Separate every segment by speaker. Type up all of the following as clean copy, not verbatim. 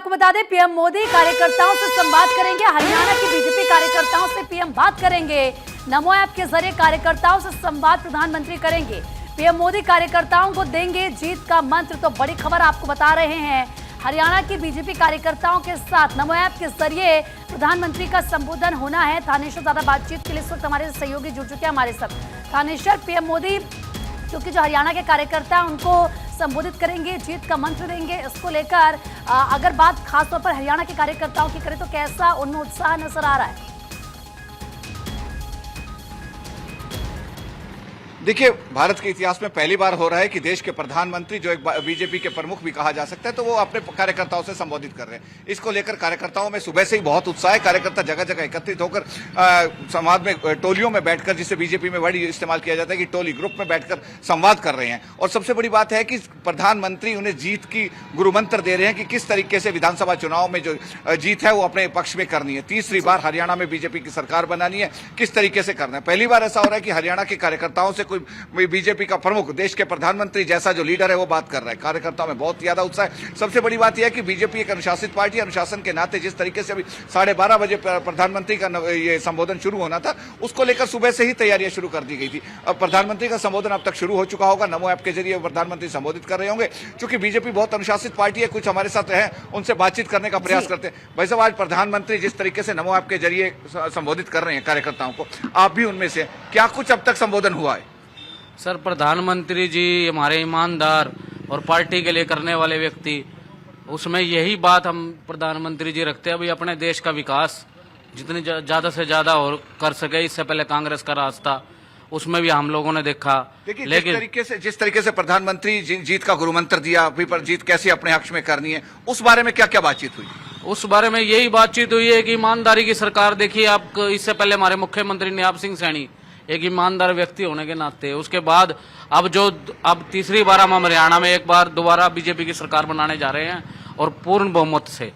Speaker 1: आपको बता दें, पीएम मोदी कार्यकर्ताओं से संवाद करेंगे। हरियाणा की बीजेपी कार्यकर्ताओं से पीएम बात करेंगे। नमो ऐप के जरिए कार्यकर्ताओं से संवाद प्रधानमंत्री करेंगे। पीएम मोदी कार्यकर्ताओं को देंगे जीत का मंत्र। तो बड़ी खबर आपको बता रहे हैं, हरियाणा की बीजेपी कार्यकर्ताओं के साथ नमो ऐप के जरिए प्रधानमंत्री का संबोधन होना है। थानेश्वर, ज्यादा बातचीत के लिए इस वक्त हमारे सहयोगी जुड़ चुके हैं हमारे साथ। थानेश्वर, पीएम मोदी क्योंकि जो हरियाणा के कार्यकर्ता हैं उनको संबोधित करेंगे, जीत का मंत्र देंगे, इसको लेकर अगर बात खासतौर पर हरियाणा के कार्यकर्ताओं की करें तो कैसा उनमें उत्साह नजर आ रहा है?
Speaker 2: देखिए, भारत के इतिहास में पहली बार हो रहा है कि देश के प्रधानमंत्री, जो एक बीजेपी के प्रमुख भी कहा जा सकता है, तो वो अपने कार्यकर्ताओं से संबोधित कर रहे हैं। इसको लेकर कार्यकर्ताओं में सुबह से ही बहुत उत्साह है। कार्यकर्ता जगह जगह एकत्रित होकर संवाद में, टोलियों में बैठकर, जिसे बीजेपी में वर्ड इस्तेमाल किया जाता है कि टोली, ग्रुप में बैठकर संवाद कर रहे हैं। और सबसे बड़ी बात है कि प्रधानमंत्री उन्हें जीत की गुरुमंत्र दे रहे हैं कि किस तरीके से विधानसभा चुनाव में जो जीत है वो अपने पक्ष में करनी है। तीसरी बार हरियाणा में बीजेपी की सरकार बनानी है, किस तरीके से करना है। पहली बार ऐसा हो रहा है कि हरियाणा के कार्यकर्ताओं से कोई बीजेपी का प्रमुख, देश के प्रधानमंत्री जैसा जो लीडर है वो बात कर रहा है। कार्यकर्ताओं में बहुत ज्यादा उत्साह है। सबसे बड़ी बात यह है कि बीजेपी एक अनुशासित पार्टी है। अनुशासन के नाते जिस तरीके से अभी 12:30 बजे प्रधानमंत्री का ये संबोधन शुरू होना था, उसको लेकर सुबह से ही तैयारियां शुरू कर दी गई थी। अब प्रधानमंत्री का संबोधन अब तक शुरू हो चुका होगा। नमो ऐप के जरिए प्रधानमंत्री संबोधित कर रहे होंगे। क्योंकि बीजेपी बहुत अनुशासित पार्टी है, कुछ हमारे साथ है, उनसे बातचीत करने का प्रयास करते हैं। भाई साहब, आज प्रधानमंत्री जिस तरीके से नमो ऐप के जरिए संबोधित कर रहे हैं कार्यकर्ताओं को, आप भी उनमें से, क्या कुछ अब तक संबोधन हुआ है?
Speaker 3: सर, प्रधानमंत्री जी हमारे ईमानदार और पार्टी के लिए करने वाले व्यक्ति, उसमें यही बात हम प्रधानमंत्री जी रखते हैं। अभी अपने देश का विकास जितनी ज्यादा से ज्यादा और कर सके। इससे पहले कांग्रेस का राज था, उसमें भी हम लोगों ने देखा।
Speaker 2: लेकिन जिस तरीके से प्रधानमंत्री जीत का गुरुमंत्र दिया, अभी पर जीत कैसे अपने हक में करनी है, उस बारे में क्या क्या बातचीत हुई?
Speaker 3: उस बारे में यही बातचीत हुई है कि ईमानदारी की सरकार देखिए। आप इससे पहले हमारे मुख्यमंत्री नियाब सिंह सैनी एक ईमानदार व्यक्ति होने के नाते, उसके बाद अब तीसरी बार हम हरियाणा में एक बार दोबारा बीजेपी की सरकार बनाने जा रहे हैं और पूर्ण बहुमत से।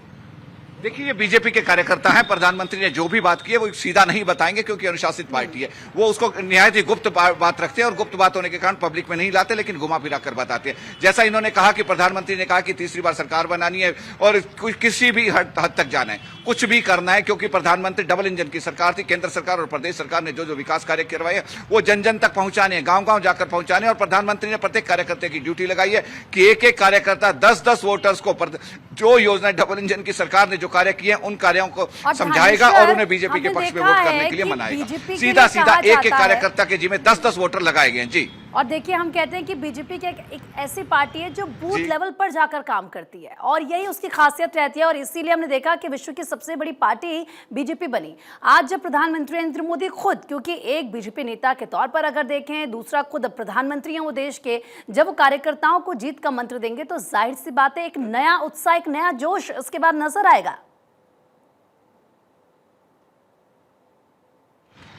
Speaker 2: देखिए, ये बीजेपी के कार्यकर्ता हैं। प्रधानमंत्री ने जो भी बात की है वो सीधा नहीं बताएंगे, क्योंकि अनुशासित पार्टी है। वो उसको निहायत ही गुप्त बात रखते हैं और गुप्त बात होने के कारण पब्लिक में नहीं लाते, लेकिन घुमा फिरा कर बताते हैं। जैसा इन्होंने कहा कि प्रधानमंत्री ने कहा कि तीसरी बार सरकार बनानी है और किसी भी हद तक जाना है, कुछ भी करना है, क्योंकि प्रधानमंत्री डबल इंजन की सरकार थी। केंद्र सरकार और प्रदेश सरकार ने जो जो विकास कार्य करवाए हैं वो जन जन तक पहुंचाने, गांव गांव जाकर पहुंचाने। और प्रधानमंत्री ने प्रत्येक कार्यकर्ता की ड्यूटी लगाई है कि एक एक कार्यकर्ता 10-10 वोटर्स को जो योजना डबल इंजन की सरकार ने जो कार्य किए उन कार्यों को समझाएगा और उन्हें बीजेपी के पक्ष में वोट करने के लिए मनाएगा। सीधा सीधा एक एक कार्यकर्ता के जिम्मे 10-10 वोटर लगाए गए। जी,
Speaker 1: और देखिए, हम कहते हैं कि बीजेपी एक ऐसी पार्टी है जो बूथ लेवल पर जाकर काम करती है और यही उसकी खासियत रहती है। और इसीलिए हमने देखा कि विश्व की सबसे बड़ी पार्टी बीजेपी बनी। आज जब प्रधानमंत्री नरेंद्र मोदी खुद, क्योंकि एक बीजेपी नेता के तौर पर अगर देखें, दूसरा खुद प्रधानमंत्री हैं वो देश के, जब वो कार्यकर्ताओं को जीत का मंत्र देंगे तो जाहिर सी बात है एक नया उत्साह, एक नया जोश इसके बाद नजर आएगा।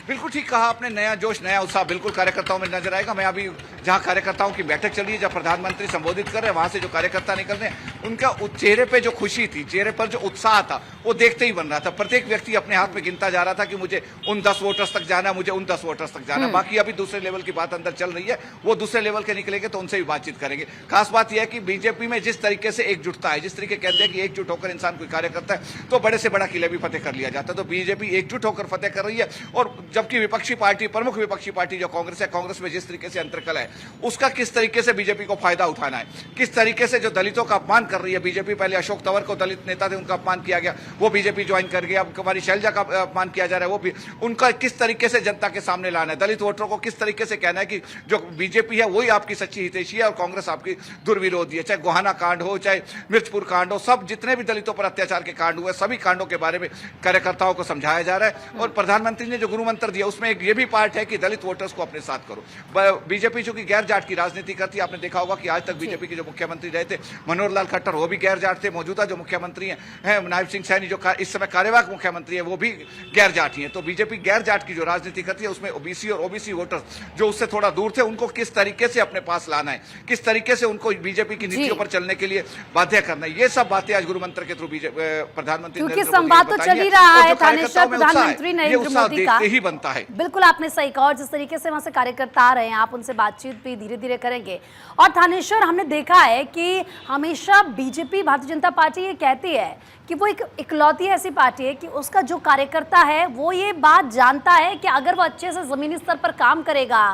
Speaker 2: बिल्कुल ठीक कहा आपने, नया जोश, नया उत्साह बिल्कुल कार्यकर्ताओं में नजर आएगा। मैं अभी जहां कार्यकर्ताओं की बैठक चल रही है, जहां प्रधानमंत्री संबोधित कर रहे हैं, वहां से जो कार्यकर्ता निकल रहे हैं, उनका चेहरे पे जो खुशी थी, चेहरे पर जो उत्साह था, वो देखते ही बन रहा था। प्रत्येक व्यक्ति अपने हाथ में गिनता जा रहा था कि मुझे उन 10 वोटर्स तक जाना, मुझे उन 10 वोटर्स तक जाना। बाकी अभी दूसरे लेवल की बात अंदर चल रही है, वो दूसरे लेवल के निकलेंगे तो उनसे भी बातचीत करेंगे। खास बात यह है कि बीजेपी में जिस तरीके से एकजुटता है, जिस तरीके कहते हैं कि एकजुट होकर इंसान कोई कार्य करता है तो बड़े से बड़ा किला भी फतेह कर लिया जाता है। तो बीजेपी एकजुट होकर फतेह कर रही है। और जबकि विपक्षी पार्टी, प्रमुख विपक्षी पार्टी जो कांग्रेस है, कांग्रेस में जिस तरीके से अंतरकल है, उसका किस तरीके से बीजेपी को फायदा उठाना है, किस तरीके से जो दलितों का अपमान कर रही है बीजेपी। पहले अशोक तंवर को, दलित नेता थे, उनका अपमान किया गया, वो बीजेपी ज्वाइन कर गया। अब कुमारी शैलजा का अपमान किया जा रहा है, वो भी। उनका किस तरीके से जनता के सामने लाना है, दलित वोटरों को किस तरीके से कहना है कि जो बीजेपी है वही आपकी सच्ची हितैषी है और कांग्रेस आपकी दुर्विरोधी है। चाहे गोहाना कांड हो, चाहे मिर्चपुर कांड हो, सब जितने भी दलितों पर अत्याचार के कांड हुए, सभी कांडों के बारे में कार्यकर्ताओं को समझाया जा रहा है। और प्रधानमंत्री ने जो गुरुमंत्र दिया उसमें एक ये भी पार्ट है कि दलित वोटर्स को अपने साथ करो। बीजेपी जो कि गैर जाट की राजनीति करती है, आपने देखा होगा कि आज तक बीजेपी के जो मुख्यमंत्री रहे थे मनोहर लाल खट्टर, वो भी गैर जाट थे। मौजूदा जो मुख्यमंत्री हैं नायब सिंह सैनी, जो इस समय कार्यवाहक मुख्यमंत्री है, वो भी गैर जाट ही है। तो बीजेपी गैर जाट की जो राजनीति करती है उसमें ओबीसी और ओबीसी वोटर्स जो उससे थोड़ा दूर थे, उनको किस तरीके से अपने पास लाना है, किस तरीके से उनको बीजेपी की नीतियों पर चलने के लिए बाध्य करना है, ये सब बातें आज गुरुमंत्र के थ्रू प्रधानमंत्री
Speaker 1: क्योंकि संवाद तो चल ही रहा है थानेश्वर प्रधानमंत्री नरेंद्र मोदी का।
Speaker 2: ही बनता है।
Speaker 1: बिल्कुल आपने सही कहा, और जिस तरीके से वहां से कार्यकर्ता आ रहे हैं, आप उनसे बातचीत भी धीरे धीरे करेंगे। और थानेश्वर, हमने देखा है कि हमेशा बीजेपी, भारतीय जनता पार्टी ये कहती है कि वो एक इकलौती ऐसी पार्टी है कि उसका जो कार्यकर्ता है वो ये बात जानता है कि अगर वो अच्छे से जमीनी स्तर पर काम करेगा,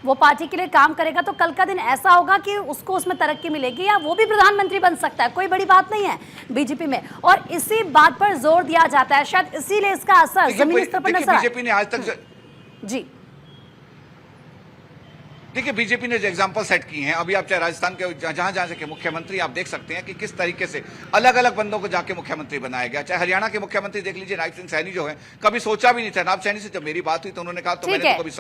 Speaker 1: वो पार्टी के लिए काम करेगा, तो कल का दिन ऐसा होगा कि उसको उसमें तरक्की मिलेगी या वो भी प्रधानमंत्री बन सकता है। कोई बड़ी बात नहीं है बीजेपी में, और इसी बात पर जोर दिया जाता है। शायद इसीलिए इसका असर जमीनी स्तर पर नजर आए।
Speaker 2: बीजेपी ने आज तक
Speaker 1: जी
Speaker 2: देखिए, बीजेपी ने जो एग्जाम्पल सेट की हैं, अभी आप चाहे राजस्थान के जहां जहां से के मुख्यमंत्री आप देख सकते हैं कि किस तरीके से अलग अलग बंदों को जाके मुख्यमंत्री बनाया गया। चाहे हरियाणा के मुख्यमंत्री देख लीजिए, नायब सिंह सैनी जो है, कभी सोचा भी नहीं था। नायब सैनी से जब मेरी बात हुई तो उन्होंने कहा तो मैंने तो कभी